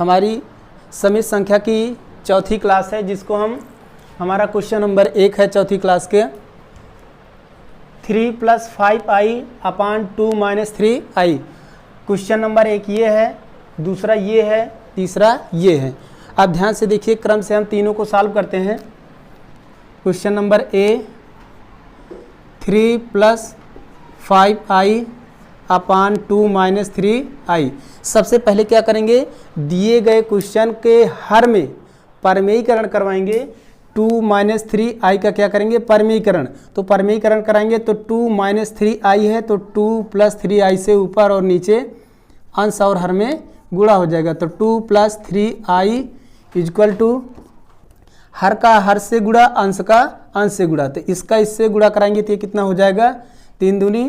हमारी समित संख्या की चौथी क्लास है, जिसको हमारा क्वेश्चन नंबर 1 है चौथी क्लास के। 3 + 5i अपान 2 - 3i। क्वेश्चन नंबर 1 ये है, दूसरा ये है, तीसरा ये है। अब ध्यान से देखिए, क्रम से हम तीनों को सॉल्व करते हैं। Question number A 3 + 5i upon 2 - 3i। सबसे पहले क्या करेंगे, दिए गए क्वेश्चन के हर में परमेयीकरण करवाएंगे। 2 - 3i का क्या करेंगे, परमेयीकरण। तो परमेयीकरण कराएंगे तो 2 - 3i है, तो 2 + 3i से ऊपर और नीचे अंश और हर में गुणा हो जाएगा। तो 2 + 3i = हर का हर से गुणा, अंश का अंश से गुणा। तो इसका इससे गुणा कराएंगे तो ये कितना हो जाएगा, 3 दूनी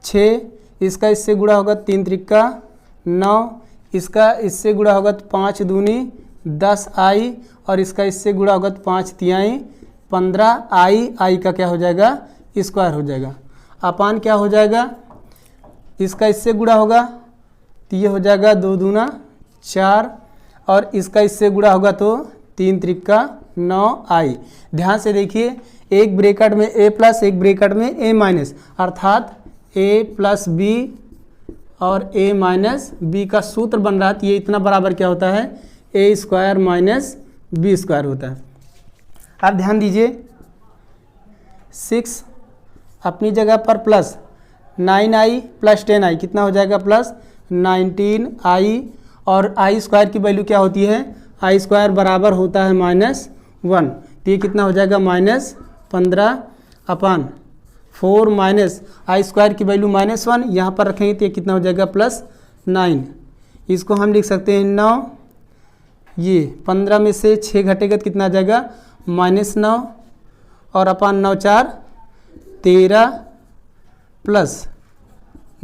6। इसका इससे गुणा होगा 3 त्रिका 9। इसका इससे गुणा होगा तो 5 दूनी 10i, और इसका इससे गुणा होगा तो 5 तिहाई 15i। i का क्या हो जाएगा, स्क्वायर हो जाएगा। अपान क्या हो जाएगा, इसका इससे गुणा होगा तो ये हो जाएगा 2 दूना 4, और इसका इससे गुणा होगा तो 3 त्रिका 9i। ध्यान से देखिए, एक ब्रैकेट में a प्लस, एक ब्रैकेट में a माइनस, अर्थात a + b और a - b का सूत्र बन रहा है। तो ये इतना बराबर क्या होता है, a² - b² होता है। अब ध्यान दीजिए, 6 अपनी जगह पर प्लस 9i + 10i कितना हो जाएगा, प्लस 19i, और i² की वैल्यू क्या होती है, i² बराबर होता है -1। तो ये कितना हो जाएगा, -15 अपान 4 i² की वैल्यू -1 यहाँ पर रखेंगे तो ये कितना हो जाएगा, +9। इसको हम लिख सकते हैं 9। ये 15 में से 6 घटेगा तो कितना आ जाएगा, -9, और अपान 9 4 13 +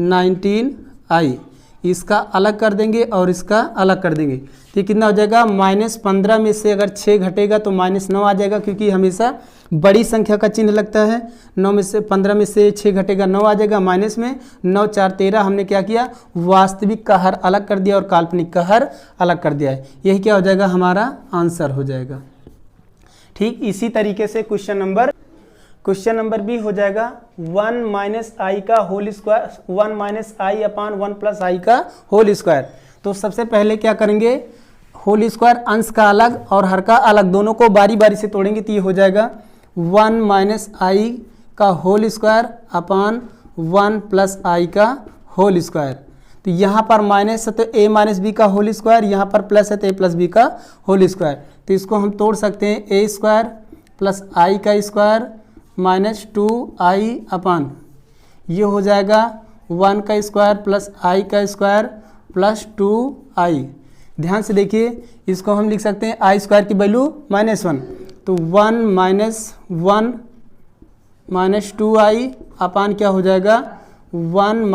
19i। इसका अलग कर देंगे और इसका अलग कर देंगे तो ये कितना हो जाएगा, -15 में से अगर 6 घटेगा तो -9 आ जाएगा, क्योंकि हमेशा बड़ी संख्या का चिन्ह लगता है। 15 में से 6 घटेगा 9 आ जाएगा, माइनस में 9 4 13। हमने क्या किया, वास्तविक का हर अलग कर दिया और काल्पनिक का हर अलग कर दिया है। यही क्या हो जाएगा, हमारा आंसर हो जाएगा। ठीक इसी तरीके से क्वेश्चन नंबर भी हो जाएगा 1 - i का whole square, 1 - i upon 1 + i का होल स्क्वायर। तो सबसे पहले क्या करेंगे, होल स्क्वायर अंश का अलग और हर का अलग, दोनों को बारी बारी से तोड़ेंगे तो ये हो जाएगा 1 - i का होल स्क्वायर अपान 1 + i का होल स्क्वायर। तो यहाँ पर माइनस है तो a - b का होल स्क्वायर, यहाँ पर प्लस है तो a + b का होल स्क्वायर। तो इसको हम तोड़ सकते हैं, a² + i का स्क्वायर -2i अपान, ये हो जाएगा 1 का स्क्वायर + i का स्क्वायर + 2i। ध्यान से देखिए, इसको हम लिख सकते हैं i² की वैल्यू -1, तो 1 - 1 - 2i अपान क्या हो जाएगा, 1 -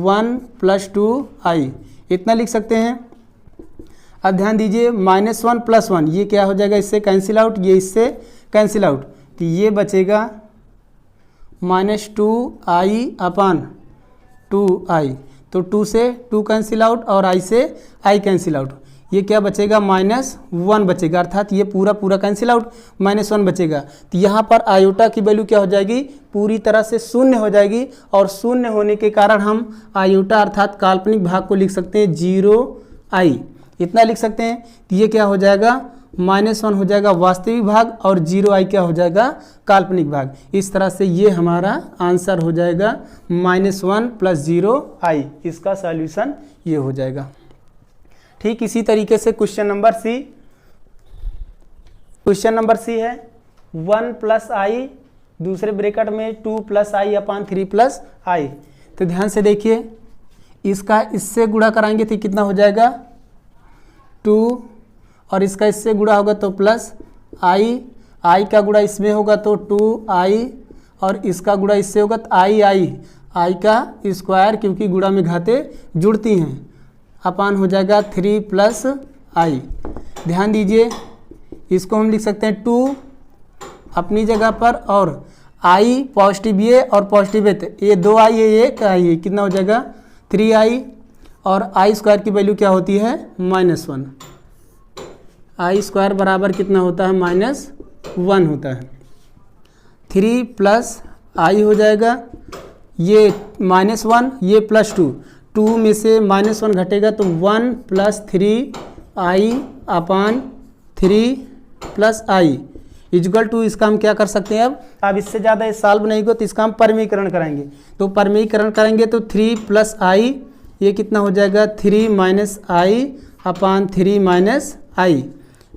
1 + 2i, इतना लिख सकते हैं। अब ध्यान दीजिए, -1 + 1 ये क्या हो जाएगा, इससे कैंसिल आउट, ये इससे कैंसिल आउट, तो ये बचेगा -2i अपान 2i। तो 2 से 2 कैंसिल आउट और i से i कैंसिल आउट, ये क्या बचेगा, -1 बचेगा, अर्थात ये पूरा कैंसिल आउट, -1 बचेगा। तो यहाँ पर आयोटा की वैल्यू क्या हो जाएगी, पूरी तरह से शून्य हो जाएगी, और शून्य होने के कारण हम आयोटा अर्थात काल्पनिक भाग को लिख सकते हैं 0i, इतना लिख सकते हैं। तो ये क्या हो जाएगा, -1 हो जाएगा वास्तविक भाग और 0i क्या हो जाएगा, काल्पनिक भाग। इस तरह से ये हमारा आंसर हो जाएगा -1 + 0i। इसका सॉल्यूशन ये हो जाएगा। ठीक इसी तरीके से क्वेश्चन नंबर सी है 1 + i, दूसरे ब्रैकेट में 2 + i अपान 3 + i। तो ध्यान से देखिए, इसका इससे गुणा कराएंगे तो कितना हो जाएगा, 2, और इसका इससे गुणा होगा तो +i का गुणा इसमें होगा तो 2i, और इसका गुणा इससे होगा तो i का स्क्वायर, क्योंकि गुणा में घाते जुड़ती हैं, अपान हो जाएगा 3 + i। ध्यान दीजिए, इसको हम लिख सकते हैं 2 अपनी जगह पर, और i पॉजिटिव ये और पॉजिटिव है, तो ये 2i है, ये क्या है, कितना हो जाएगा 3i और आई स्क्वायर की वैल्यू क्या होती है -1। आई स्क्वायर बराबर कितना होता है -1 होता है। 3 प्लस आई हो जाएगा, ये -1 ये +2, 2 में से -1 घटेगा तो 1 + 3i upon 3 + i equal to, इसका हम क्या कर सकते हैं अब इससे ज़्यादा ये सॉल्व नहीं होगा तो इसका हम परमीकरण कराएंगे। तो परमीकरण करेंगे तो 3 + i ये कितना हो जाएगा 3 - i अपान 3 - i।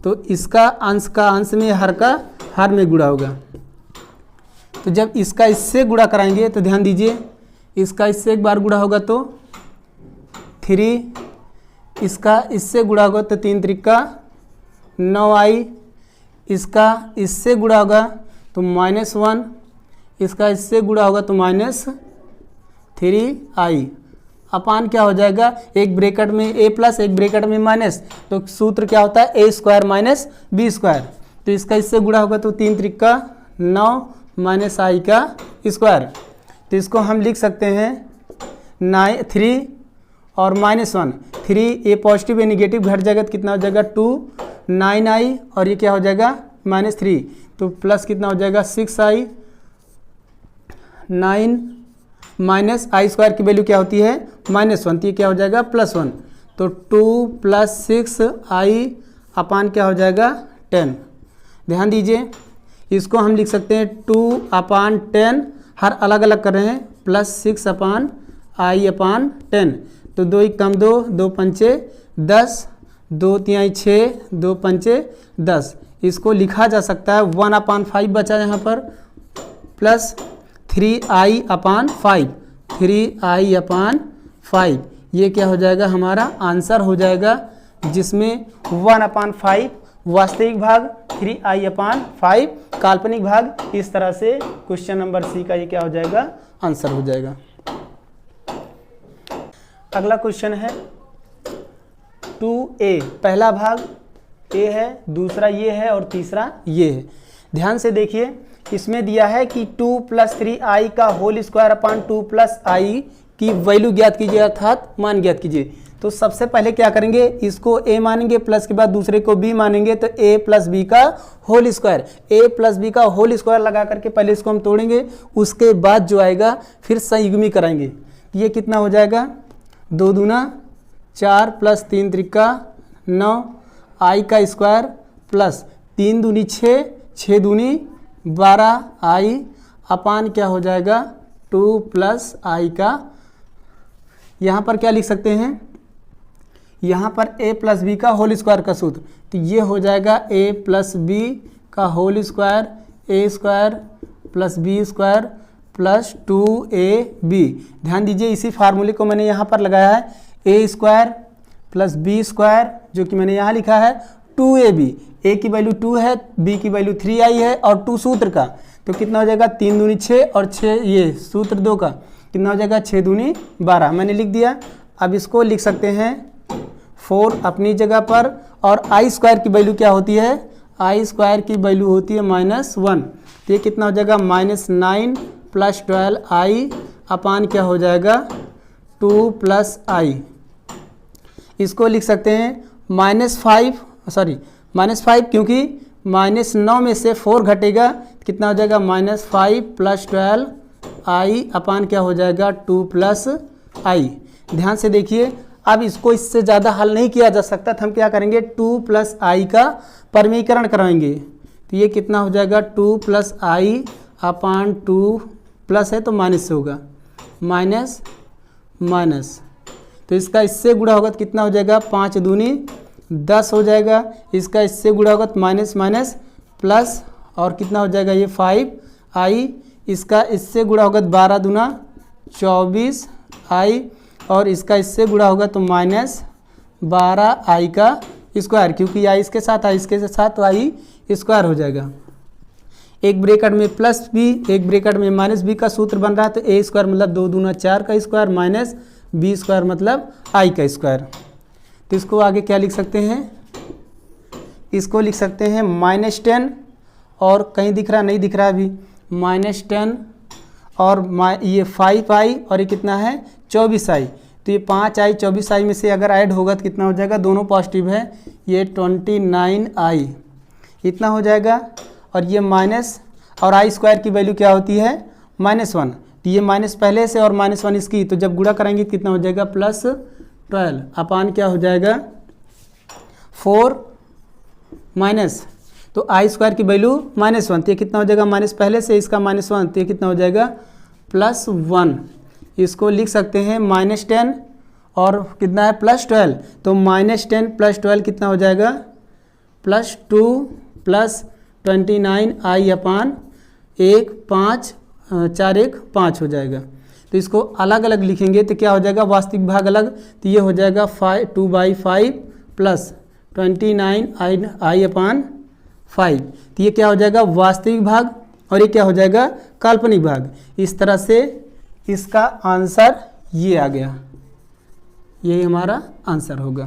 तो इसका अंश का अंश में, हर का हर में गुणा होगा। तो जब इसका इससे गुणा कराएंगे तो ध्यान दीजिए, इसका इससे एक बार गुणा होगा तो 3, इसका इससे गुणा होगा तो 3 त्रिका 9i, इसका इससे गुणा होगा तो -1, इसका इससे गुणा होगा तो -3i अपान क्या हो जाएगा, एक ब्रैकेट में a प्लस एक ब्रैकेट में माइनस, तो सूत्र क्या होता है a square minus b square. तो इसका इससे गुणा होगा तो 3 त्रिका 9 - i का स्क्वायर। तो इसको हम लिख सकते हैं 3 और -1, 3 ये पॉजिटिव ये निगेटिव घट जाएगा तो कितना हो जाएगा 2 9i और ये क्या हो जाएगा -3, तो प्लस कितना हो जाएगा 6i 9 माइनस आई स्क्वायर की वैल्यू क्या होती है -1, तो ये क्या हो जाएगा +1, तो 2 + 6i अपान क्या हो जाएगा 10। ध्यान दीजिए, इसको हम लिख सकते हैं 2/10, हर अलग अलग कर रहे हैं, +6 अपान i अपान 10। तो 2 × 2 2 पंचे 10, 2 × 6 2 पंचे 10। इसको लिखा जा सकता है 1/5 बचा यहाँ पर, प्लस 3i अपान 5, 3i अपान 5। ये क्या हो जाएगा हमारा आंसर हो जाएगा, जिसमें 1/5 वास्तविक भाग, 3i अपान 5 काल्पनिक भाग। इस तरह से क्वेश्चन नंबर सी का ये क्या हो जाएगा आंसर हो जाएगा। अगला क्वेश्चन है 2a, पहला भाग a है, दूसरा ये है और तीसरा ये है। ध्यान से देखिए, इसमें दिया है कि 2 + 3i का होल स्क्वायर अपान 2 + i की वैल्यू ज्ञात कीजिए, अर्थात मान ज्ञात कीजिए। तो सबसे पहले क्या करेंगे, इसको a मानेंगे, प्लस के बाद दूसरे को b मानेंगे, तो a + b का होल स्क्वायर, a + b का होल स्क्वायर लगा करके पहले इसको हम तोड़ेंगे, उसके बाद जो आएगा फिर संयुग्मी कराएंगे। ये कितना हो जाएगा 2 दूना 4 + 3 त्रिका 9 i का स्क्वायर प्लस 3 दूनी 6, 6 दूनी 12 i अपान क्या हो जाएगा 2 + i का। यहाँ पर क्या लिख सकते हैं, यहाँ पर a + b का होल स्क्वायर का सूत्र, तो ये हो जाएगा a + b का whole square, a square + b square plus 2ab। ध्यान दीजिए, इसी फार्मूले को मैंने यहाँ पर लगाया है, a स्क्वायर + b स्क्वायर, जो कि मैंने यहाँ लिखा है 2ab। a की वैल्यू 2 है, b की वैल्यू 3i है और 2 सूत्र का, तो कितना हो जाएगा 3 दूनी 6 और 6 ये सूत्र 2 का, कितना हो जाएगा 6 दूनी 12, मैंने लिख दिया। अब इसको लिख सकते हैं 4 अपनी जगह पर, और आई स्क्वायर की वैल्यू क्या होती है, आई स्क्वायर की वैल्यू होती है -1, तो ये कितना हो जाएगा -9 + 12i अपान क्या हो जाएगा 2 + i। इसको लिख सकते हैं -5 क्योंकि -9 में से 4 घटेगा, कितना हो जाएगा -5 + 12i अपान क्या हो जाएगा 2 + i। ध्यान से देखिए, अब इसको इससे ज़्यादा हल नहीं किया जा सकता, तो हम क्या करेंगे 2 + i का परमीकरण कराएंगे। तो ये कितना हो जाएगा 2 + i अपान 2 प्लस है तो माइनस से होगा, माइनस, तो इसका इससे गुणा होगा तो कितना हो जाएगा 5 दूनी 10 हो जाएगा, इसका इससे गुणा होगा तो माइनस प्लस, और कितना हो जाएगा ये 5i, इसका इससे गुणा होगा तो 12 दूना 24i, और इसका इससे गुणा होगा तो -12i का स्क्वायर, क्योंकि i इसके साथ i इसके साथ तो i स्क्वायर हो जाएगा। एक ब्रैकेट में प्लस b, एक ब्रैकेट में -b का सूत्र बन रहा है, तो a स्क्वायर मतलब 2 दूना 4 का स्क्वायर माइनस b स्क्वायर मतलब i का स्क्वायर। तो इसको आगे क्या लिख सकते हैं, इसको लिख सकते हैं -10, और कहीं दिख रहा नहीं दिख रहा अभी, -10 और ये 5i और ये कितना है 24i, तो ये 5i 24i में से अगर ऐड होगा तो कितना हो जाएगा, दोनों पॉजिटिव है, ये 29i इतना हो जाएगा। और ये माइनस, और आई स्क्वायर की वैल्यू क्या होती है, -1, तो ये माइनस पहले से और -1 इसकी, तो जब गुणा कराएंगे तो कितना हो जाएगा, +12 अपान क्या हो जाएगा 4 माइनस, तो आई स्क्वायर की वैल्यू -1, तो ये कितना हो जाएगा, माइनस पहले से इसका -1, तो ये कितना हो जाएगा +1। इसको लिख सकते हैं -10 और कितना है +12, तो -10 + 12 कितना हो जाएगा, +2 + 29i अपान 1 5 4 1 5 हो जाएगा। तो इसको अलग अलग लिखेंगे तो क्या हो जाएगा, वास्तविक भाग अलग, तो ये हो जाएगा 2/5 + 29i अपान 5, तो ये क्या हो जाएगा वास्तविक भाग, और ये क्या हो जाएगा काल्पनिक भाग। इस तरह से इसका आंसर ये आ गया, यही हमारा आंसर होगा।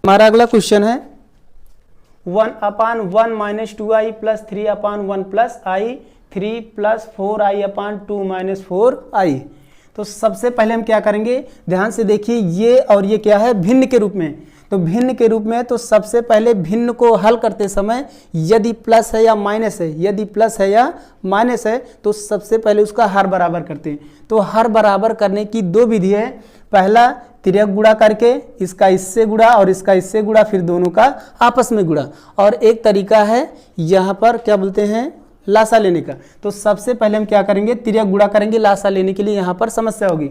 हमारा अगला क्वेश्चन है 1/1 - 2i + 3/1 + i 3 + 4i upon 2 - 4i। तो सबसे पहले हम क्या करेंगे, ध्यान से देखिए, ये और ये क्या है, भिन्न के रूप में, तो भिन्न के रूप में, तो सबसे पहले भिन्न को हल करते समय यदि प्लस है या माइनस है, यदि प्लस है या माइनस है तो सबसे पहले उसका हर बराबर करते हैं। तो हर बराबर करने की दो विधि है, पहला तिर्यक गुणा करके इसका इससे गुणा और इसका इससे गुणा, फिर दोनों का आपस में गुणा, और एक तरीका है यहाँ पर क्या बोलते हैं, लासा लेने का। तो सबसे पहले हम क्या करेंगे, तिर्यक गुणा करेंगे, लासा लेने के लिए यहाँ पर समस्या होगी,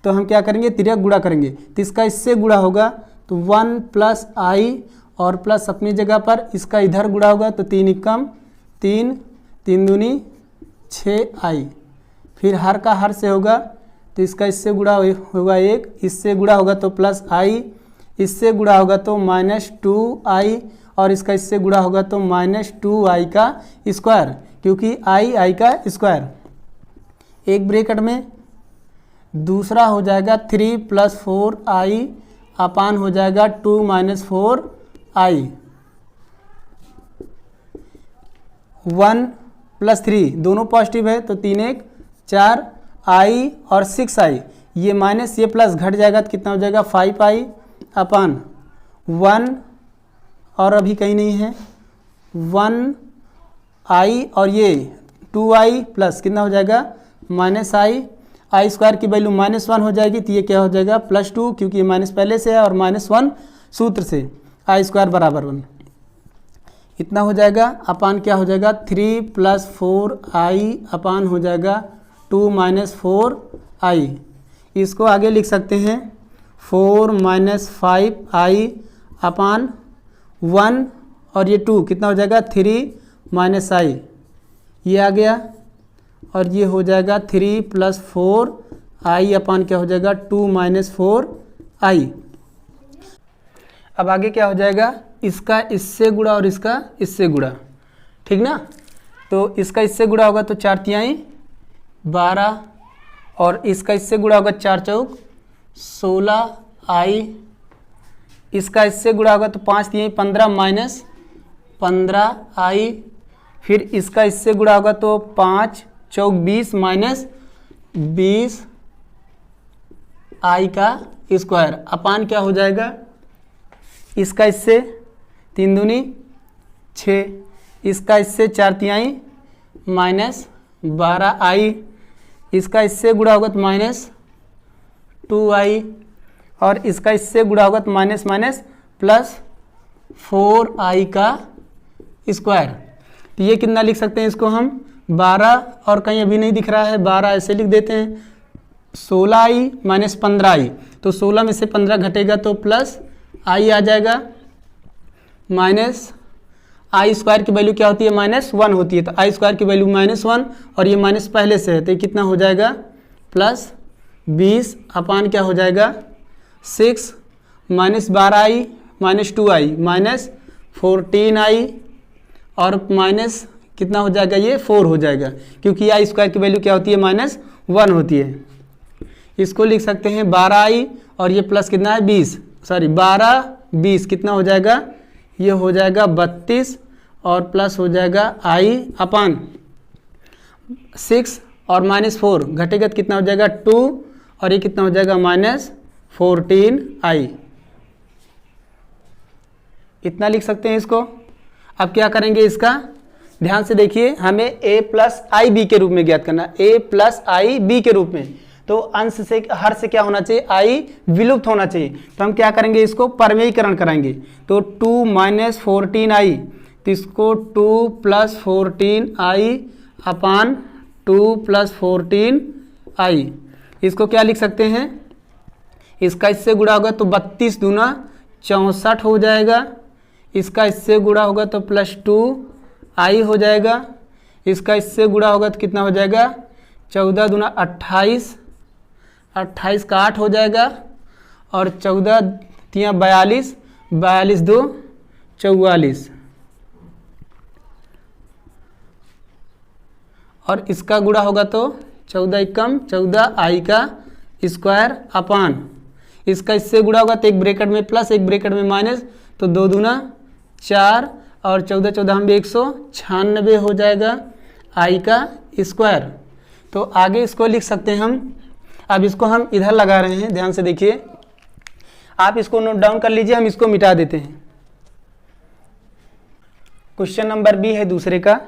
तो हम क्या करेंगे, तिर्यक गुणा करेंगे, तो इसका इससे गुणा होगा तो 1 + i और प्लस अपनी जगह पर, इसका इधर गुणा होगा तो 3 एकम 3, 3 दूनी 6i, फिर हर का हर से होगा तो इसका इससे गुणा होगा 1, इससे गुणा होगा तो +i, इससे गुणा होगा तो -2i, और इसका इससे गुणा होगा तो -2i का स्क्वायर, क्योंकि i का स्क्वायर, एक ब्रैकेट में, दूसरा हो जाएगा 3 + 4i अपान हो जाएगा 2 - 4i, 1 + 3 दोनों पॉजिटिव है तो 3 1 4 i और 6i, ये माइनस ये प्लस घट जाएगा तो कितना हो जाएगा 5i अपान 1, और अभी कहीं नहीं है 1i, और ये 2i प्लस कितना हो जाएगा -i, आई स्क्वायर की वैल्यू -1 हो जाएगी, तो ये क्या हो जाएगा +2, क्योंकि ये माइनस पहले से है और -1 सूत्र से, आई स्क्वायर बराबर 1 इतना हो जाएगा, अपान क्या हो जाएगा 3 + 4i अपान हो जाएगा 2 - 4i। इसको आगे लिख सकते हैं 4 - 5i अपान 1, और ये 2 कितना हो जाएगा 3 - i, ये आ गया, और ये हो जाएगा 3 + 4i अपान क्या हो जाएगा 2 - 4i। अब आगे क्या हो जाएगा, इसका इससे गुणा और इसका इससे गुणा, ठीक ना, तो इसका इससे गुणा होगा तो 4 तिहाई 12, और इसका इससे गुणा होगा 4 चौक 16i, इसका इससे गुणा होगा तो 5 तिहाई 15 - 15i, फिर इसका इससे गुणा होगा तो 5 चौक 20 - 20i का स्क्वायर अपान क्या हो जाएगा, इसका इससे 3 दूनी 6, इसका इससे 4 तिहाई -12i, इसका इससे गुणा होगा तो -2i, और इसका इससे गुणा होगा तो +4i का स्क्वायर। तो ये कितना लिख सकते हैं, इसको हम 12, और कहीं अभी नहीं दिख रहा है 12, ऐसे लिख देते हैं 16i - 15i, तो 16 में से 15 घटेगा तो +i आ जाएगा, माइनस आई स्क्वायर की वैल्यू क्या होती है -1 होती है, तो आई स्क्वायर की वैल्यू -1, और ये माइनस पहले से है तो ये कितना हो जाएगा +20 अपान क्या हो जाएगा 6 -12i -2i -14i, और माइनस कितना हो जाएगा, ये 4 हो जाएगा, क्योंकि आई स्क्वायर की वैल्यू क्या होती है -1 होती है। इसको लिख सकते हैं 12i, और ये प्लस कितना है 20, सॉरी 12 20 कितना हो जाएगा, ये हो जाएगा 32, और प्लस हो जाएगा i अपान 6 और -4 घटेगा तो कितना हो जाएगा 2 और ये कितना हो जाएगा -14i। इतना लिख सकते हैं इसको। अब क्या करेंगे इसका, ध्यान से देखिए, हमें a प्लस आई बी के रूप में ज्ञात करना, a प्लस आई बी के रूप में। तो अंश से हर से क्या होना चाहिए, i विलुप्त होना चाहिए। तो हम क्या करेंगे, इसको परमेयीकरण कराएंगे। तो 2 - 14i, तो इसको 2 + 14i अपान 2 + 14i, इसको क्या लिख सकते हैं, इसका इससे गुणा होगा तो 32 दूना 64 हो जाएगा। इसका इससे गुणा होगा तो +2i हो जाएगा। इसका इससे गुणा होगा तो कितना हो जाएगा, 14 दूना 28, 28 का 8 हो जाएगा। और 14 तियाँ 42, 42 2 44। और इसका गुणा होगा तो 14 एकम 14i का स्क्वायर अपान, इसका इससे गुणा होगा तो एक ब्रैकेट में प्लस एक ब्रैकेट में माइनस, तो 2 दूना 4 और 14 14 हम 196 हो जाएगा i का स्क्वायर। तो आगे इसको लिख सकते हैं हम। अब इसको हम इधर लगा रहे हैं, ध्यान से देखिए, आप इसको नोट डाउन कर लीजिए, हम इसको मिटा देते हैं। क्वेश्चन नंबर बी है दूसरे का,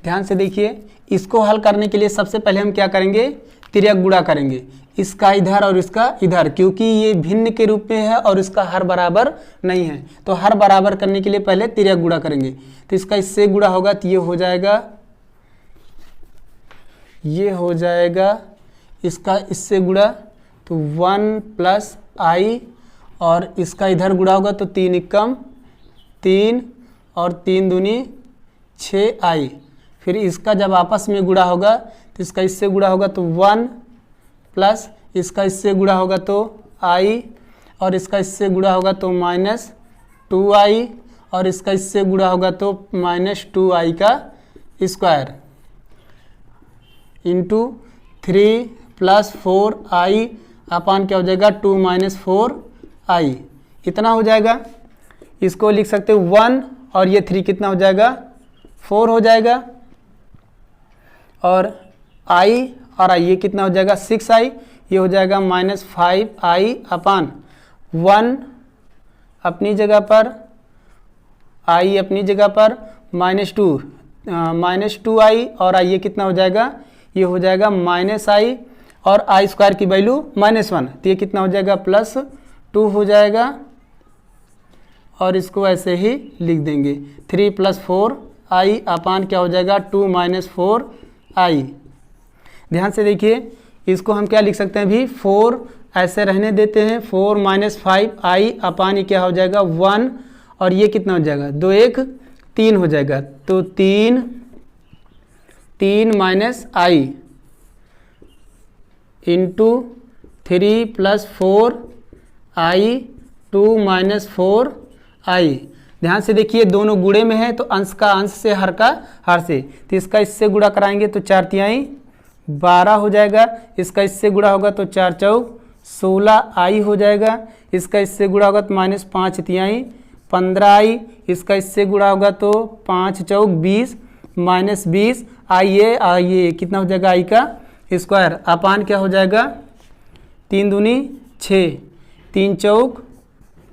ध्यान से देखिए। इसको हल करने के लिए सबसे पहले हम क्या करेंगे, तिर्यक गुणा करेंगे, इसका इधर और इसका इधर, क्योंकि ये भिन्न के रूप में है और इसका हर बराबर नहीं है। तो हर बराबर करने के लिए पहले तिर्यक गुणा करेंगे। तो इसका इससे गुणा होगा तो ये हो जाएगा, ये हो जाएगा। इसका इससे गुणा तो 1 + i, और इसका इधर गुणा होगा तो 3 एकम 3 और 3 दूनी 6i। फिर इसका जब आपस में गुणा होगा तो इसका इससे गुणा होगा तो 1 प्लस इसका इससे गुणा होगा तो i, और इसका इससे गुणा होगा तो -2i, और इसका इससे गुणा होगा तो -2i का स्क्वायर इंटू 3 + 4i अपान क्या हो जाएगा 2 - 4i, इतना हो जाएगा। इसको लिख सकते हो 1 और ये 3 कितना हो जाएगा 4 हो जाएगा, और i और i ये कितना हो जाएगा 6i, ये हो जाएगा -5i अपान 1 अपनी जगह पर, i अपनी जगह पर, -2i और i ये कितना हो जाएगा, ये हो जाएगा -i, और i स्क्वायर की वैल्यू -1, तो ये कितना हो जाएगा +2 हो जाएगा। और इसको ऐसे ही लिख देंगे 3 + 4i अपान क्या हो जाएगा 2 - 4i। ध्यान से देखिए, इसको हम क्या लिख सकते हैं अभी, 4 ऐसे रहने देते हैं, 4 - 5i अपान ये क्या हो जाएगा 1, और ये कितना हो जाएगा 2 1 3 हो जाएगा, तो 3 - i इंटू 3 + 4i 2 - 4i। ध्यान से देखिए, दोनों गुणे में है तो अंश का अंश से हर का हर से, तो इसका इससे गुणा कराएंगे तो 4 तिहाई 12 हो जाएगा। इसका इससे गुणा होगा तो 4 चौक 16i हो जाएगा। इसका इससे गुणा होगा तो -5 तिहाई 15i। इसका इससे गुणा होगा तो 5 चौक 20 -20 आइए कितना हो जाएगा i का स्क्वायर अपान क्या हो जाएगा 3 दूनी 6 3 चौक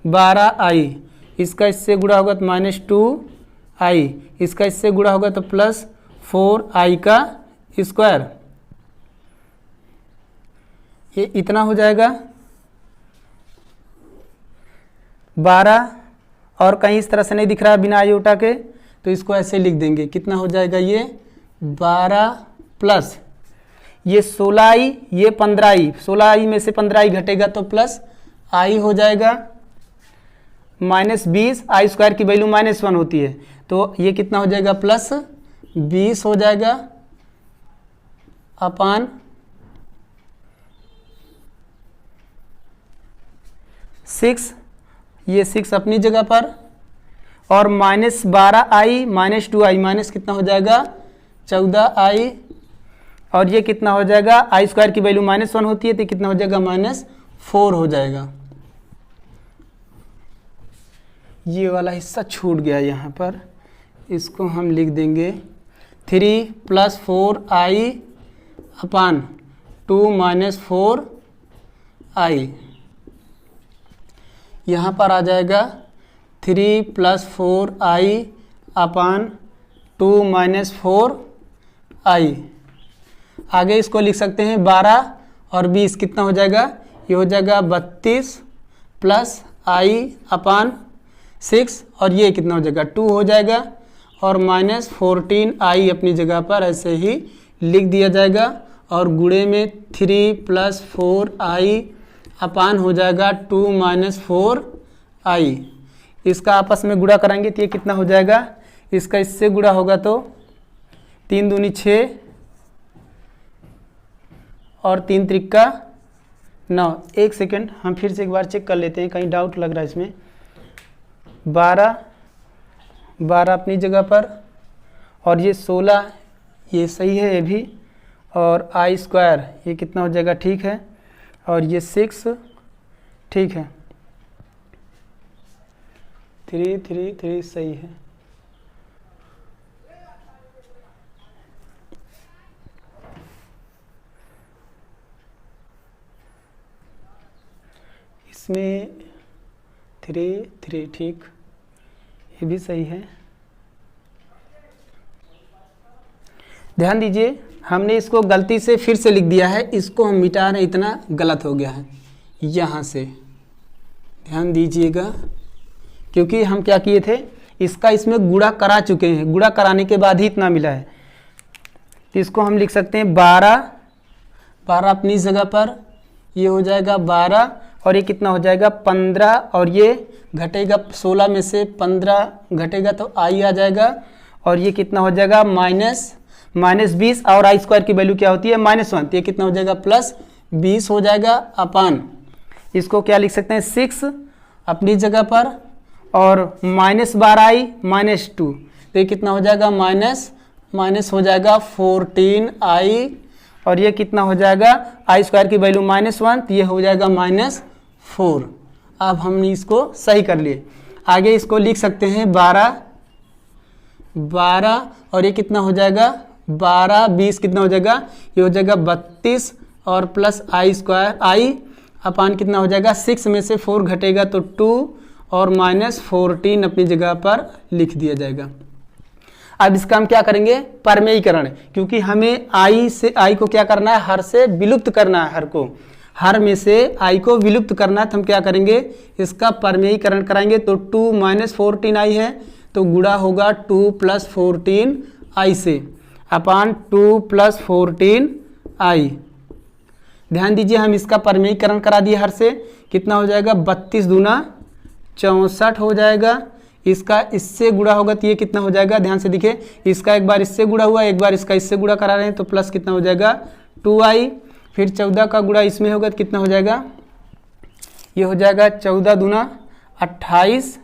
12i। इसका इससे गुणा होगा तो -2i। इसका इससे गुणा होगा तो +4i का स्क्वायर, ये इतना हो जाएगा 12, और कहीं इस तरह से नहीं दिख रहा है बिना आयोटा के, तो इसको ऐसे लिख देंगे, कितना हो जाएगा ये 12 प्लस ये 16i ये 15i, 16i में से 15i घटेगा तो +i हो जाएगा, -20 i स्क्वायर की वैल्यू -1 होती है, तो ये कितना हो जाएगा +20 हो जाएगा अपान 6, ये 6 अपनी जगह पर, और -12i -2i माइनस कितना हो जाएगा 14i, और ये कितना हो जाएगा i स्क्वायर की वैल्यू -1 होती है तो कितना हो जाएगा -4 हो जाएगा। ये वाला हिस्सा छूट गया यहाँ पर, इसको हम लिख देंगे 3+4i अपान 2 - 4i। यहाँ पर आ जाएगा 3+4i अपान 2 - 4i। आगे इसको लिख सकते हैं 12 और 20 कितना हो जाएगा, ये हो जाएगा 32 प्लस i अपान 6 और ये कितना हो जाएगा 2 हो जाएगा और -14i अपनी जगह पर ऐसे ही लिख दिया जाएगा और गुणे में 3+4i अपान हो जाएगा 2 - 4i। इसका आपस में गुणा कराएंगे तो ये कितना हो जाएगा, इसका इससे गुणा होगा तो 3 दूनी 6 और 3 त्रिक्का 9। एक सेकेंड हम फिर से एक बार चेक कर लेते हैं, कहीं डाउट लग रहा है इसमें। 12 अपनी जगह पर और ये 16 ये सही है ये भी, और i² ये कितना हो जाएगा, ठीक है, और ये 6 ठीक है, 3 3 3 सही है। इसमें 3 3 ठीक, ये भी सही है। ध्यान दीजिए हमने इसको गलती से फिर से लिख दिया है, इसको हम मिटा रहे, इतना गलत हो गया है यहाँ से, ध्यान दीजिएगा, क्योंकि हम क्या किए थे, इसका इसमें गुणा करा चुके हैं, गुणा कराने के बाद ही इतना मिला है। तो इसको हम लिख सकते हैं 12 अपनी जगह पर, ये हो जाएगा 12 और ये कितना हो जाएगा 15 और ये घटेगा 16 में से 15 घटेगा तो i आ जाएगा और ये कितना हो जाएगा -20 और i² की वैल्यू क्या होती है -1, तो ये कितना हो जाएगा +20 हो जाएगा अपान, इसको क्या लिख सकते हैं 6 अपनी जगह पर और -12i -2, तो ये कितना हो जाएगा माइनस हो जाएगा 14i और ये कितना हो जाएगा i² की वैल्यू -1, तो ये हो जाएगा -4। अब हमने इसको सही कर लिए। आगे इसको लिख सकते हैं 12 और ये कितना हो जाएगा 12 20 कितना हो जाएगा, ये हो जाएगा 32 और प्लस i² अपान कितना हो जाएगा 6 में से 4 घटेगा तो 2 और -14 अपनी जगह पर लिख दिया जाएगा। अब इसका हम क्या करेंगे परमेयीकरण, क्योंकि हमें i से i को क्या करना है, हर से विलुप्त करना है, हर में से i को विलुप्त करना है, तो हम क्या करेंगे इसका परमेयीकरण कराएंगे। तो 2 - 14i है तो गुणा होगा 2 + 14i से अपान 2 + 14i। ध्यान दीजिए हम इसका परमेयीकरण करा दिए हर से, कितना हो जाएगा 32 दूना 64 हो जाएगा, इसका इससे गुणा होगा तो ये कितना हो जाएगा, ध्यान से दिखे, इसका एक बार इससे गुणा हुआ, एक बार इसका इससे गुणा करा रहे हैं तो प्लस कितना हो जाएगा 2i, फिर 14 का गुणा इसमें होगा तो कितना हो जाएगा, ये हो जाएगा 14 दूना 28,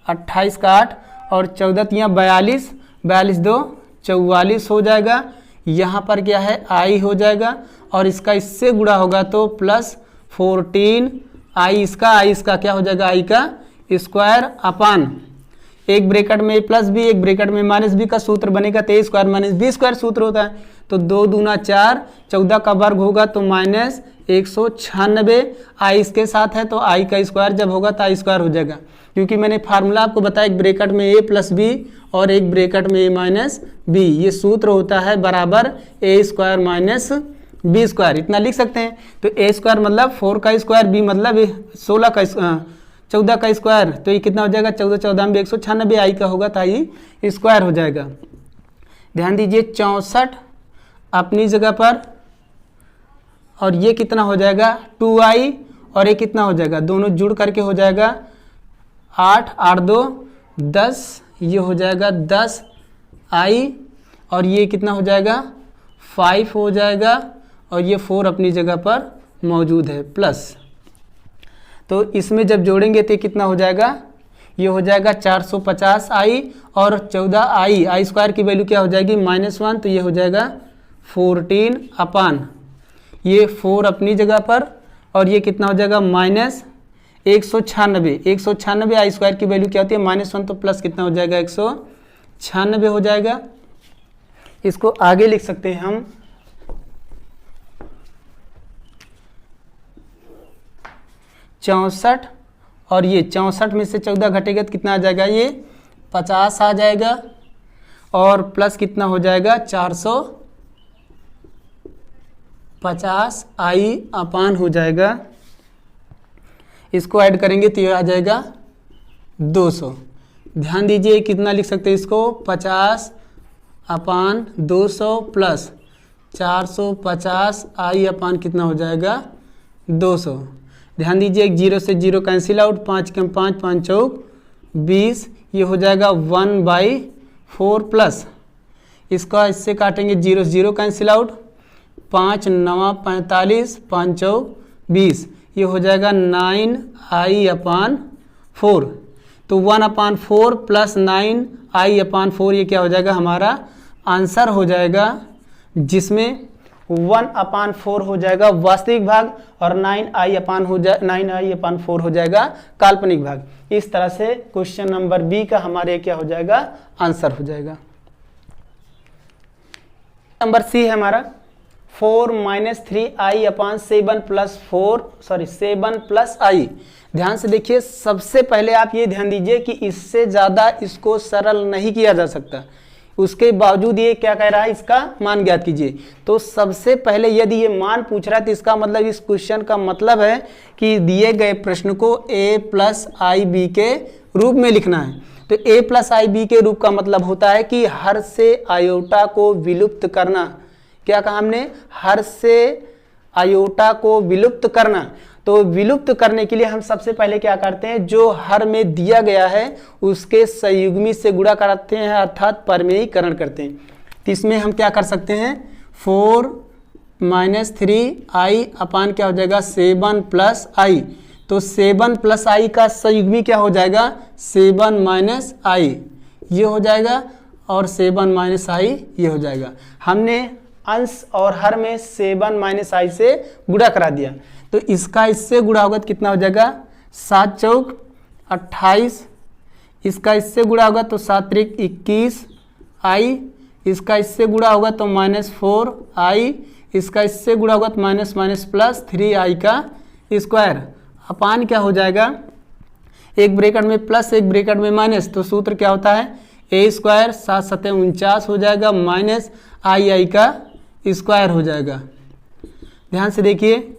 28 का 8 और 14 तियाँ 42, 42 दो 44 हो जाएगा। यहाँ पर क्या है i हो जाएगा और इसका इससे गुणा होगा तो +14 i इसका क्या हो जाएगा i का स्क्वायर अपान, एक ब्रैकेट में +b एक ब्रैकेट में -b का सूत्र बनेगा तो a² - b² सूत्र होता है, तो 2 दूना 4, 14 का वर्ग होगा तो -196, i इसके साथ है तो i का स्क्वायर जब होगा तो i² हो जाएगा, क्योंकि मैंने फार्मूला आपको बताया एक ब्रैकेट में a + b और एक ब्रैकेट में a - b, ये सूत्र होता है बराबर a² - b², इतना लिख सकते हैं। तो a² मतलब 4 का स्क्वायर, b मतलब 14 का स्क्वायर, तो ये कितना हो जाएगा 14 14 में 196 i का होगा तो i स्क्वायर हो जाएगा। ध्यान दीजिए 64 अपनी जगह पर और ये कितना हो जाएगा 2i और ये कितना हो जाएगा, दोनों जुड़ करके हो जाएगा 8 8 2 10, ये हो जाएगा 10i और ये कितना हो जाएगा 5 हो जाएगा और ये 4 अपनी जगह पर मौजूद है प्लस, तो इसमें जब जोड़ेंगे तो कितना हो जाएगा, ये हो जाएगा 450i और 14i की वैल्यू क्या हो जाएगी -1, तो ये हो जाएगा 14 अपान, ये 4 अपनी जगह पर और ये कितना हो जाएगा -196 i² की वैल्यू क्या होती है -1, तो प्लस कितना हो जाएगा 196 हो जाएगा। इसको आगे लिख सकते हैं हम 64 और ये 64 में से 14 घटेगा तो कितना आ जाएगा, ये 50 आ जाएगा और प्लस कितना हो जाएगा 450 आई अपान हो जाएगा। इसको ऐड करेंगे तो ये आ जाएगा 200। ध्यान दीजिए कितना लिख सकते हैं इसको, 50 अपान 200 प्लस 450 आई अपान कितना हो जाएगा 200। ध्यान दीजिए एक 0 से 0 कैंसिल आउट, 5 कम 5 5 चौक 20, ये हो जाएगा 1/4 प्लस इसका इससे काटेंगे 0 से 0 कैंसिल आउट, 5 9 45 5 चौक 20, ये हो जाएगा 9i अपान 4। तो 1/4 प्लस 9i अपान 4 ये क्या हो जाएगा, हमारा आंसर हो जाएगा, जिसमें 1/4 हो जाएगा वास्तविक भाग और 9i अपान 4 हो जाएगा काल्पनिक भाग। इस तरह से क्वेश्चन नंबर बी का हमारे क्या हो जाएगा, आंसर हो जाएगा। नंबर सी है हमारा 4 - 3i अपान 7 प्लस i। ध्यान से देखिए, सबसे पहले आप ये ध्यान दीजिए कि इससे ज़्यादा इसको सरल नहीं किया जा सकता, उसके बावजूद ये क्या कह रहा है, इसका मान ज्ञात कीजिए। तो सबसे पहले यदि ये मान पूछ रहा है तो इसका मतलब, इस क्वेश्चन का मतलब है कि दिए गए प्रश्न को a प्लस आई बी के रूप में लिखना है। तो a प्लस आई बी के रूप का मतलब होता है कि हर से आयोटा को विलुप्त करना। क्या कहा हमने, हर से आयोटा को विलुप्त करना। तो विलुप्त करने के लिए हम सबसे पहले क्या करते हैं, जो हर में दिया गया है उसके संयुग्मी से गुणा करते हैं, अर्थात परमेयीकरण करते हैं। तो इसमें हम क्या कर सकते हैं, 4 - 3i अपान क्या हो जाएगा 7 प्लस i। तो 7 प्लस i का संयुग्मी क्या हो जाएगा 7 - i, ये हो जाएगा, और 7 - i ये हो जाएगा। हमने अंश और हर में 7 - i से गुणा करा दिया, तो इसका इससे गुणा होगा तो कितना हो जाएगा 7 चौक 28, इसका इससे गुणा होगा तो 7 त्रिक 21 i, इसका इससे गुणा होगा तो -4i, इसका इससे गुणा होगा तो माइनस प्लस 3i का स्क्वायर अपान क्या हो जाएगा, एक ब्रैकेट में प्लस एक ब्रैकेट में माइनस। तो सूत्र क्या होता है, a स्क्वायर 7 7 49 हो जाएगा, माइनस i का स्क्वायर हो जाएगा। ध्यान से देखिए,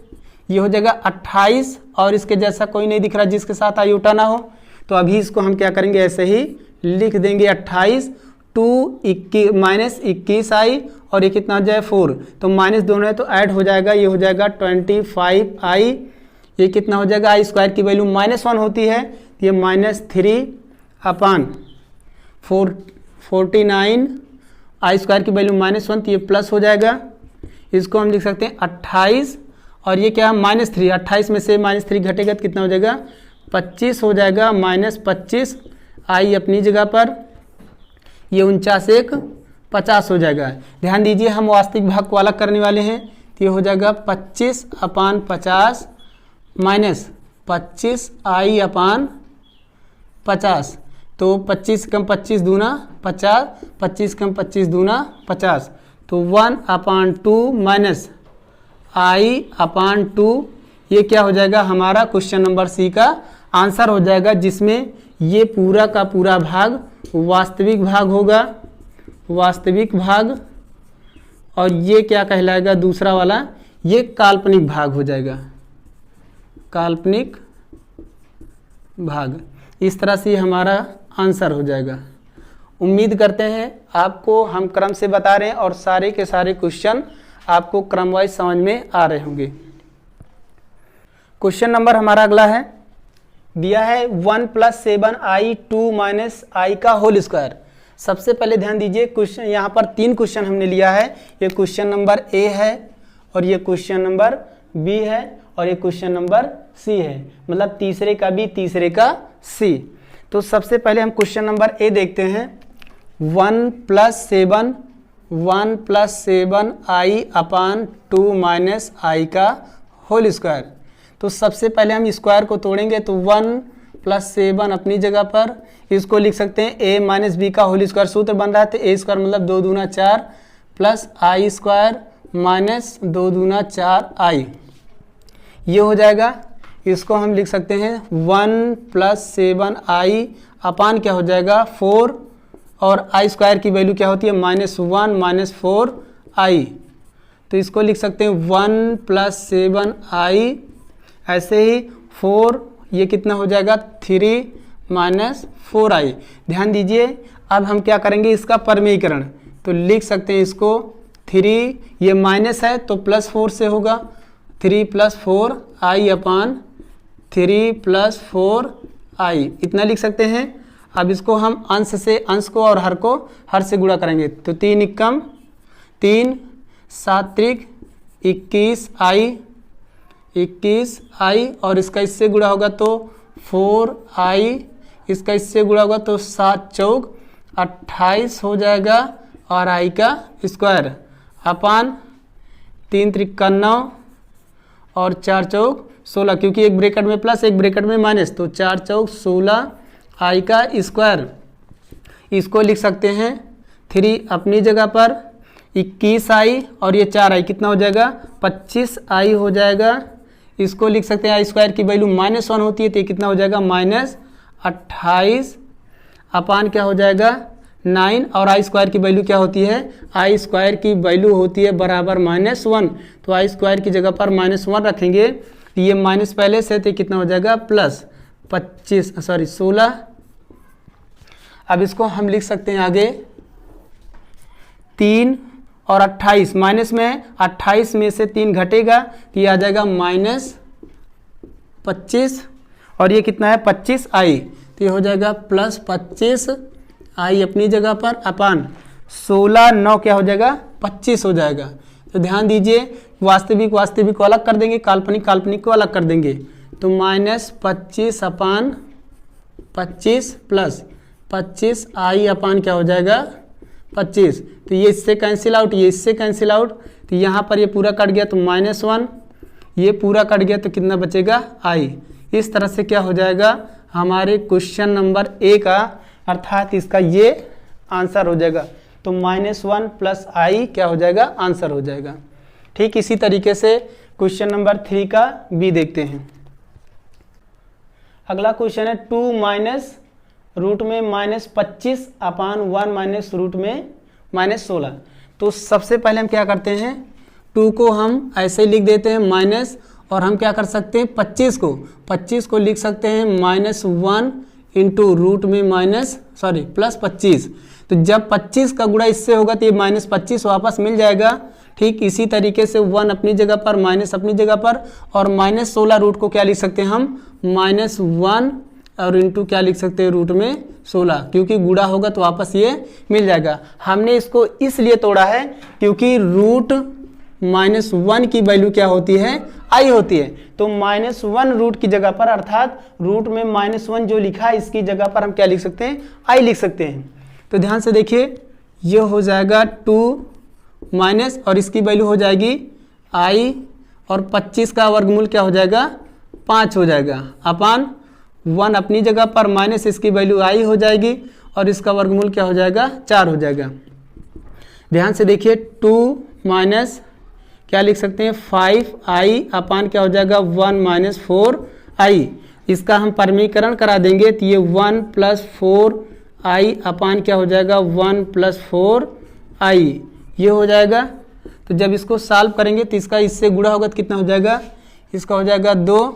ये हो जाएगा 28 और इसके जैसा कोई नहीं दिख रहा जिसके साथ आयोटा ना हो, तो अभी इसको हम क्या करेंगे, ऐसे ही लिख देंगे 28 -21i और ये कितना हो जाए 4, तो माइनस दोनों है तो ऐड हो जाएगा, ये हो जाएगा 25i, ये कितना हो जाएगा, i स्क्वायर की वैल्यू -1 होती है, तो ये -3 अपान 49, i स्क्वायर की वैल्यू -1 तो ये प्लस हो जाएगा। इसको हम लिख सकते हैं 28 और ये क्या है -3, 28 में से -3 घटेगा तो कितना हो जाएगा 25 हो जाएगा, -25 i अपनी जगह पर, ये 49 1 50 हो जाएगा। ध्यान दीजिए हम वास्तविक भाग को अलग करने वाले हैं, तो ये हो जाएगा 25 अपान 50 माइनस 25 i अपान 50। तो 25 कम 25 दूना 50, 25 कम 25 दूना 50, तो 1/2 माइनस i अपान 2, ये क्या हो जाएगा हमारा क्वेश्चन नंबर सी का आंसर हो जाएगा, जिसमें ये पूरा का पूरा भाग वास्तविक भाग होगा, वास्तविक भाग, और ये क्या कहलाएगा दूसरा वाला, ये काल्पनिक भाग हो जाएगा, काल्पनिक भाग। इस तरह से हमारा आंसर हो जाएगा। उम्मीद करते हैं आपको हम क्रम से बता रहे हैं और सारे के सारे क्वेश्चन आपको क्रम वाइज समझ में आ रहे होंगे। क्वेश्चन नंबर हमारा अगला है, दिया है 1 + 7i 2 - i का होल स्क्वायर। सबसे पहले ध्यान दीजिए, क्वेश्चन यहाँ पर 3 क्वेश्चन हमने लिया है, ये क्वेश्चन नंबर ए है और ये क्वेश्चन नंबर बी है और ये क्वेश्चन नंबर सी है, मतलब तीसरे का बी तीसरे का सी। तो सबसे पहले हम क्वेश्चन नंबर ए देखते हैं, 1 + 7i अपान 2 - i का होल स्क्वायर। तो सबसे पहले हम स्क्वायर को तोड़ेंगे, तो 1 + 7 अपनी जगह पर, इसको लिख सकते हैं a - b का होल स्क्वायर, सूत्र बन रहा है तो a स्क्वायर मतलब 2 दूना 4 प्लस आई स्क्वायर माइनस 2 दूना 4 आई, ये हो जाएगा। इसको हम लिख सकते हैं 1 प्लस 7 आई अपान क्या हो जाएगा 4, और आई स्क्वायर की वैल्यू क्या होती है -1 माइनस 4 आई, तो इसको लिख सकते हैं 1 प्लस 7 आई, ऐसे ही 4 ये कितना हो जाएगा 3 माइनस 4 आई। ध्यान दीजिए अब हम क्या करेंगे इसका परमीकरण, तो लिख सकते हैं इसको 3, ये माइनस है तो प्लस 4 से होगा, 3 प्लस 4 आई अपान 3 प्लस 4 आई, इतना लिख सकते हैं। अब इसको हम अंश से अंश को और हर से गुणा करेंगे, तो 3 एकम 3 7 त्रिक 21 आई, और इसका इससे गुणा होगा तो 4 आई, इसका इससे गुणा होगा तो 7 चौक 28 हो जाएगा, और आई का स्क्वायर अपान 3 त्रिक 9 और 4 चौक 16, क्योंकि एक ब्रैकेट में प्लस एक ब्रैकेट में माइनस, तो 4 चौक 16 आई का स्क्वायर। इसको लिख सकते हैं 3 अपनी जगह पर 21 आई, और ये 4 आई कितना हो जाएगा 25 आई हो जाएगा। इसको लिख सकते हैं आई स्क्वायर की वैल्यू -1 होती है, तो ये कितना हो जाएगा -28 अपान क्या हो जाएगा 9, और आई स्क्वायर की वैल्यू क्या होती है, आई स्क्वायर की वैल्यू होती है बराबर -1, तो आई स्क्वायर की जगह पर -1 रखेंगे, तो ये माइनस पहले से, तो कितना हो जाएगा प्लस 16। अब इसको हम लिख सकते हैं आगे 3 और 28 माइनस में है, 28 में से 3 घटेगा तो ये आ जाएगा -25, और ये कितना है 25 आई, तो ये हो जाएगा प्लस 25 आई अपनी जगह पर अपान 16 9 क्या हो जाएगा 25 हो जाएगा। तो ध्यान दीजिए वास्तविक को अलग कर देंगे, काल्पनिक को अलग कर देंगे, तो -25 अपान 25 प्लस 25 आई अपान क्या हो जाएगा 25, तो ये इससे कैंसिल आउट, ये इससे कैंसिल आउट, तो यहाँ पर ये पूरा कट गया तो -1, ये पूरा कट गया तो कितना बचेगा आई। इस तरह से क्या हो जाएगा हमारे क्वेश्चन नंबर A का, अर्थात इसका ये आंसर हो जाएगा, तो -1 प्लस आई क्या हो जाएगा आंसर हो जाएगा। ठीक इसी तरीके से क्वेश्चन नंबर 3 का B देखते हैं। अगला क्वेश्चन है 2 माइनस रूट में -25 अपान 1 माइनस रूट में -16। तो सबसे पहले हम क्या करते हैं 2 को हम ऐसे ही लिख देते हैं माइनस, और हम क्या कर सकते हैं 25 को लिख सकते हैं -1 इंटू रूट में प्लस 25। तो जब 25 का गुणा इससे होगा तो ये -25 वापस मिल जाएगा। ठीक इसी तरीके से 1 अपनी जगह पर माइनस अपनी जगह पर, और -16 रूट को क्या लिख सकते हैं हम -1 और इंटू क्या लिख सकते हैं रूट में 16, क्योंकि गुणा होगा तो वापस ये मिल जाएगा। हमने इसको इसलिए तोड़ा है क्योंकि रूट -1 की वैल्यू क्या होती है आई होती है, तो -1 रूट की जगह पर, अर्थात रूट में -1 जो लिखा है इसकी जगह पर हम क्या लिख सकते हैं आई लिख सकते हैं। तो ध्यान से देखिए ये हो जाएगा 2 माइनस, और इसकी वैल्यू हो जाएगी आई, और 25 का वर्गमूल क्या हो जाएगा 5 हो जाएगा अपान 1 अपनी जगह पर माइनस इसकी वैल्यू आई हो जाएगी, और इसका वर्गमूल क्या हो जाएगा 4 हो जाएगा। ध्यान से देखिए 2 माइनस क्या लिख सकते हैं 5 आई अपान क्या हो जाएगा 1 माइनस 4 आई। इसका हम परमीकरण करा देंगे तो ये 1 प्लस 4 आई अपान क्या हो जाएगा 1 प्लस 4 आई, ये हो जाएगा। तो जब इसको सॉल्व करेंगे तो इसका इससे गुणा होगा तो कितना हो जाएगा, इसका हो जाएगा 2,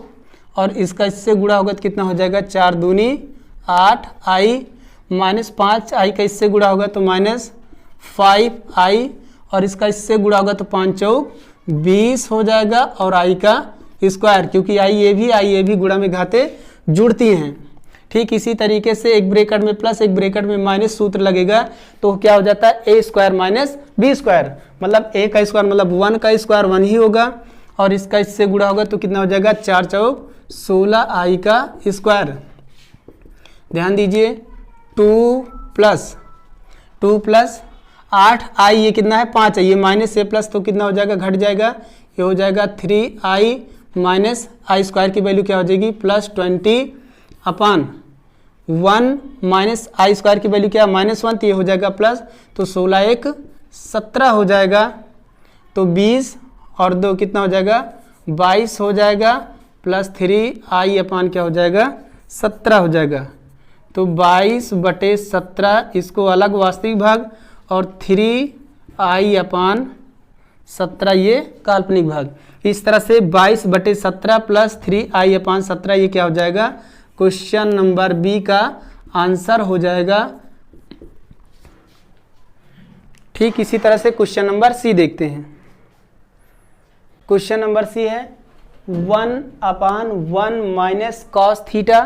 और इसका इससे गुणा होगा तो कितना हो जाएगा 4 दूनी 8 आई, माइनस 5 आई का इससे गुणा होगा तो -5 आई, और इसका इससे गुणा होगा तो 5 चौक 20 हो जाएगा, और आई का स्क्वायर, क्योंकि आई ये भी गुणा में घाते जुड़ती हैं। ठीक इसी तरीके से एक ब्रैकेट में प्लस एक ब्रैकेट में माइनस सूत्र लगेगा तो क्या हो जाता है a square minus B square, मतलब a का स्क्वायर मतलब 1 का स्क्वायर 1 ही होगा, और इसका इससे गुणा होगा तो कितना हो जाएगा 4 चौक 16 आई का स्क्वायर। ध्यान दीजिए 2 प्लस 8 आई, ये कितना है 5 है, ये माइनस से प्लस तो कितना हो जाएगा घट जाएगा, ये हो जाएगा 3 आई माइनस आई स्क्वायर की वैल्यू क्या हो जाएगी +20 अपान 1 माइनस आई स्क्वायर की वैल्यू क्या है -1, तो ये हो जाएगा प्लस, तो 16 1 17 हो जाएगा, तो 20 और 2 कितना हो जाएगा 22 हो जाएगा, प्लस 3i अपान क्या हो जाएगा 17 हो जाएगा। तो 22/17 इसको अलग वास्तविक भाग और 3i अपान 17 ये काल्पनिक भाग। इस तरह से 22/17 प्लस 3i अपान 17 ये क्या हो जाएगा क्वेश्चन नंबर बी का आंसर हो जाएगा। ठीक इसी तरह से क्वेश्चन नंबर सी देखते हैं। क्वेश्चन नंबर सी है 1/1 minus cos theta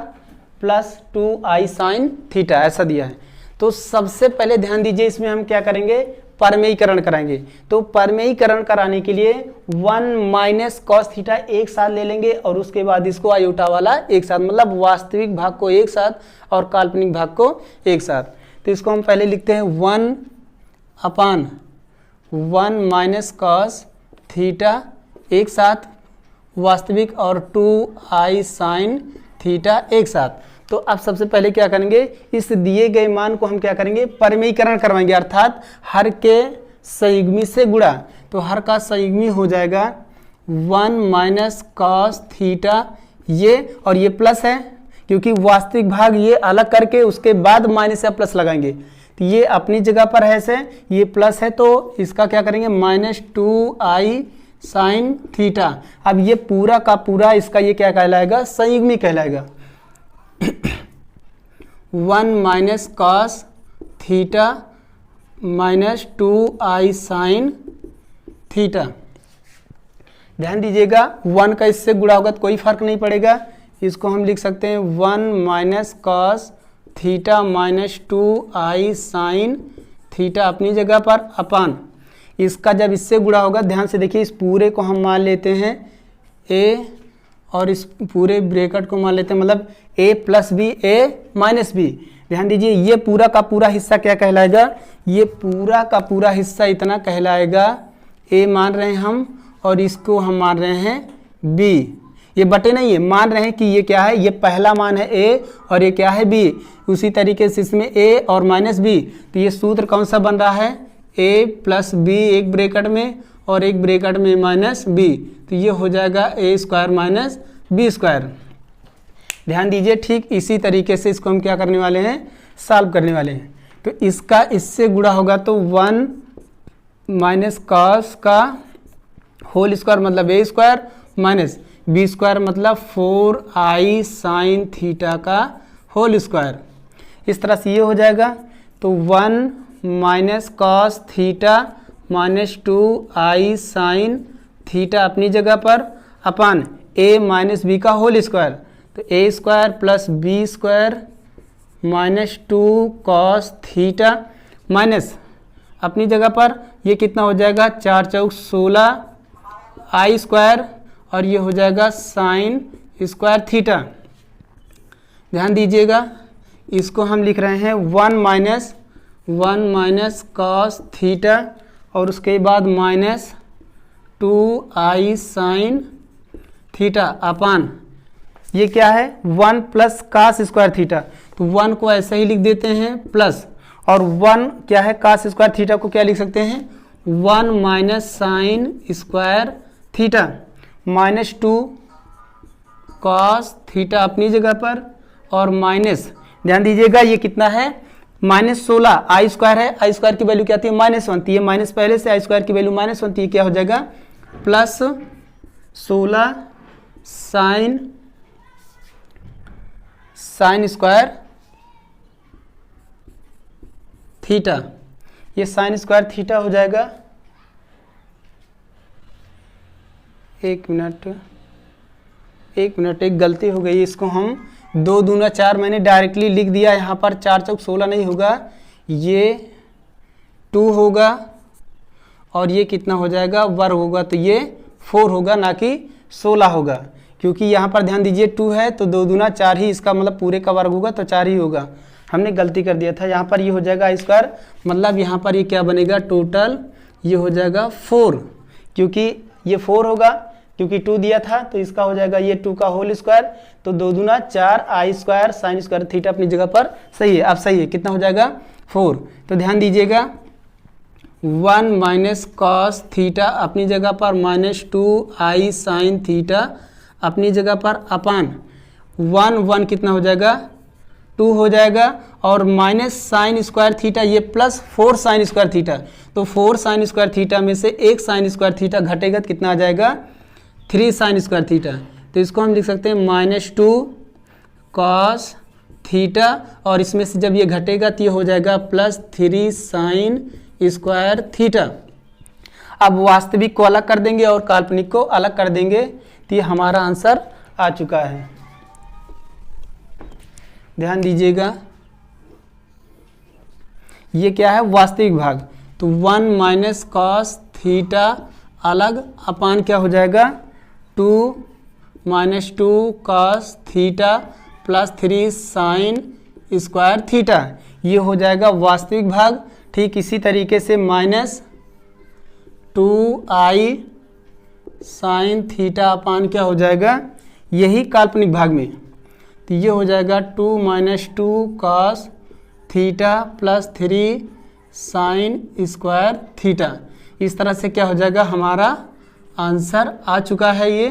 plus 2i sine theta, ऐसा दिया है। तो सबसे पहले ध्यान दीजिए, इसमें हम क्या करेंगे परमेयीकरण कराएंगे। तो परमेयीकरण कराने के लिए 1 माइनस कॉस थीटा एक साथ ले लेंगे और उसके बाद इसको आयोटा वाला एक साथ, मतलब वास्तविक भाग को एक साथ और काल्पनिक भाग को एक साथ। तो इसको हम पहले लिखते हैं 1/1 माइनस कॉस थीटा एक साथ वास्तविक और 2i साइन थीटा एक साथ। तो अब सबसे पहले क्या करेंगे, इस दिए गए मान को हम क्या करेंगे परमेयीकरण करवाएंगे, अर्थात हर के संयुग्मी से गुणा। तो हर का संयुग्मी हो जाएगा 1 माइनस कॉस थीटा ये, और ये प्लस है क्योंकि वास्तविक भाग ये अलग करके उसके बाद माइनस या प्लस लगाएंगे। तो ये अपनी जगह पर है से, ये प्लस है तो इसका क्या करेंगे माइनस 2i साइन थीटा। अब ये पूरा का पूरा इसका ये क्या कहलाएगा संयुग्मी कहलाएगा। 1 minus cos theta minus 2i sine theta. ध्यान दीजिएगा 1 का इससे गुणा होगा तो कोई फर्क नहीं पड़ेगा, इसको हम लिख सकते हैं 1 minus cos theta minus 2i sine theta अपनी जगह पर अपान इसका जब इससे गुणा होगा, ध्यान से देखिए इस पूरे को हम मान लेते हैं a और इस पूरे ब्रैकेट को मान लेते हैं मतलब a plus B a minus B. ध्यान दीजिए ये पूरा का पूरा हिस्सा क्या कहलाएगा, ये पूरा का पूरा हिस्सा इतना कहलाएगा a मान रहे हैं हम और इसको हम मान रहे हैं b। ये बटे नहीं है, मान रहे हैं कि ये क्या है, ये पहला मान है a और ये क्या है b। उसी तरीके से इसमें a और माइनस b, तो ये सूत्र कौन सा बन रहा है a प्लस बी एक ब्रैकेट में और एक ब्रैकेट में माइनस b, तो ये हो जाएगा a square minus B square. ध्यान दीजिए ठीक इसी तरीके से इसको हम क्या करने वाले हैं सॉल्व करने वाले हैं। तो इसका इससे गुणा होगा तो 1 माइनस कॉस का होल स्क्वायर मतलब a square minus B square मतलब 4i साइन थीटा का होल स्क्वायर। इस तरह से ये हो जाएगा। तो 1 minus cos theta minus 2i sine theta अपनी जगह पर अपान a माइनस बी का होल स्क्वायर, तो a square plus B square minus 2 cos theta minus अपनी जगह पर ये कितना हो जाएगा 4 चौक 16 i स्क्वायर और ये हो जाएगा साइन स्क्वायर थीटा। ध्यान दीजिएगा इसको हम लिख रहे हैं 1 माइनस कॉस थीटा और उसके बाद minus 2i sine theta upon ये क्या है 1 प्लस कास स्क्वायर थीटा, तो 1 को ऐसे ही लिख देते हैं प्लस, और 1 क्या है कास स्क्वायर थीटा को क्या लिख सकते हैं 1 minus sine square theta minus 2 cos theta अपनी जगह पर और माइनस, ध्यान दीजिएगा ये कितना है माइनस 16 आई स्क्वायर है, आई स्क्वायर की वैल्यू क्या आती है -1, ये माइनस पहले से आई स्क्वायर की वैल्यू -1 थी, क्या हो जाएगा प्लस 16 साइन स्क्वायर थीटा, ये साइन स्क्वायर थीटा हो जाएगा। एक मिनट एक गलती हो गई, इसको हम 2 दूना 4 मैंने डायरेक्टली लिख दिया, यहाँ पर 4 चौक 16 नहीं होगा, ये 2 होगा और ये कितना हो जाएगा वर्ग होगा, तो ये 4 होगा ना कि 16 होगा, क्योंकि यहाँ पर ध्यान दीजिए 2 है तो 2 दूना 4 ही इसका मतलब पूरे का वर्ग होगा, तो 4 ही होगा, हमने गलती कर दिया था। यहाँ पर ये हो जाएगा आई स्क्वायर, मतलब यहाँ पर ये क्या बनेगा टोटल ये हो जाएगा 4, क्योंकि ये 4 होगा क्योंकि 2 दिया था, तो इसका हो जाएगा ये 2 का होल स्क्वायर, तो 2 दूना 4 आई स्क्वायर साइन स्क्वायर थीटा अपनी जगह पर सही है। अब सही है, कितना हो जाएगा 4। तो ध्यान दीजिएगा 1 माइनस कॉस थीटा अपनी जगह पर -2i साइन थीटा अपनी जगह पर अपान 1 कितना हो जाएगा 2 हो जाएगा, और माइनस साइन स्क्वायर थीटा ये प्लस 4 साइन स्क्वायर थीटा, तो 4 साइन स्क्वायर थीटा में से 1 साइन स्क्वायर थीटा घटेगा तो कितना आ जाएगा 3 साइन स्क्वायर थीटा। तो इसको हम लिख सकते हैं -2 कॉस थीटा, और इसमें से जब ये घटेगा तो ये हो जाएगा +3 साइन स्क्वायर थीटा। अब वास्तविक को अलग कर देंगे और काल्पनिक को अलग कर देंगे तो ये हमारा आंसर आ चुका है। ध्यान दीजिएगा, ये क्या है वास्तविक भाग, तो 1 माइनस कॉस थीटा अलग अपान क्या हो जाएगा 2 -2 cos theta +3 sine square theta, ये हो जाएगा वास्तविक भाग। ठीक इसी तरीके से -2i साइन थीटा अपान क्या हो जाएगा यही काल्पनिक भाग में, तो ये हो जाएगा 2 -2 cos theta +3 sine square theta. इस तरह से क्या हो जाएगा हमारा आंसर आ चुका है ये।